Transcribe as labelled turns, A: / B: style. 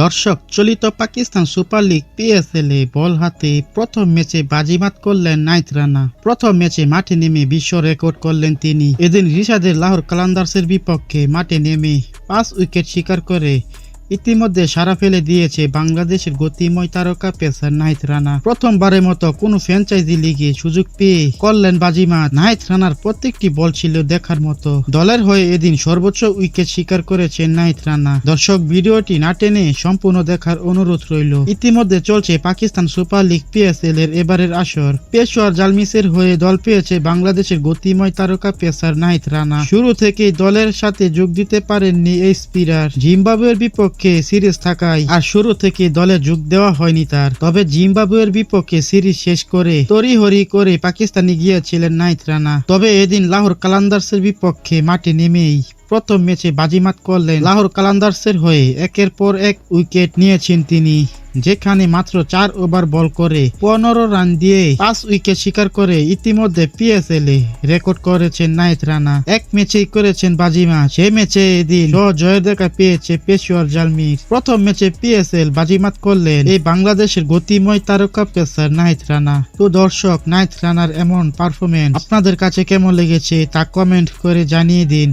A: দর্শক, চলিত Pakistan super league PSL এ বল হাতে প্রথম ম্যাচে বাজিমাত করলেন নাহিদ রানা। প্রথম ম্যাচে মাঠে নেমে বিশ্ব রেকর্ড করলেন তিনি। এদিন রিশাদের লাহোর কালান্দার্সের বিপক্ষে মাঠে নেমে 5 উইকেট শিকার করে ইতিমধ্যে সারা ফেলে দিয়েছে বাংলাদেশের গতিময় তারকা পেসার নাহিদ রানা। প্রথমবারের মতো কোনো ফ্র্যাঞ্চাইজি লিগে সুযোগ পেয়ে করলেন বাজিমাত। নাহিদ রানার প্রত্যেকটি বল ছিল দেখার মতো। দলের হয়ে এদিন সর্বোচ্চ উইকেট শিকার করেছেন নাহিদ রানা। দর্শক, ভিডিওটি না টেনে সম্পূর্ণ দেখার অনুরোধ রইল। ইতিমধ্যে চলছে পাকিস্তান সুপার লিগ PSL এর এবারের আসর। পেশোয়ার জালমিসের হয়ে দল পেয়েছে বাংলাদেশের গতিময় তারকা পেসার নাহিদ রানা। শুরু থেকেই দলের সাথে যোগ দিতে পারেননি এই স্পিনার। জিম্বাবুয়ের বিপক্ষে সিরিজ থাকায় আর শুরু থেকে দলে যোগ দেওয়া হয়নি তার। তবে জিম্বাবুয়ের বিপক্ষে সিরিজ শেষ করে তড়িহড়ি করে পাকিস্তানে গিয়েছিলেন নাহিদ রানা। তবে এদিন লাহোর কালান্দার্সের বিপক্ষে মাঠে নেমেই প্রথম ম্যাচে বাজিমাত করলেন। লাহোর কালান্দার্সের হয়ে একের পর এক উইকেট নিয়েছেন তিনি, যেখানে মাত্র 4 ওভার বল করে 15 রান দিয়ে 5 উইকেট শিকার করে ইতিমধ্যে PSL এ রেকর্ড করেছেন নাহিদ রানা। এক ম্যাচেই করেছেন বাজিমাত। সেই ম্যাচে এদিন জয়ের দেখা পেয়েছে পেশোয়ার জালমিস। প্রথম ম্যাচে PSL বাজিমাত করলেন এই বাংলাদেশের গতিময় তারকা পেসার নাহিদ রানা। তো দর্শক, নাহিদ রানার এমন পারফরমেন্স আপনাদের কাছে কেমন লেগেছে তা কমেন্ট করে জানিয়ে দিন।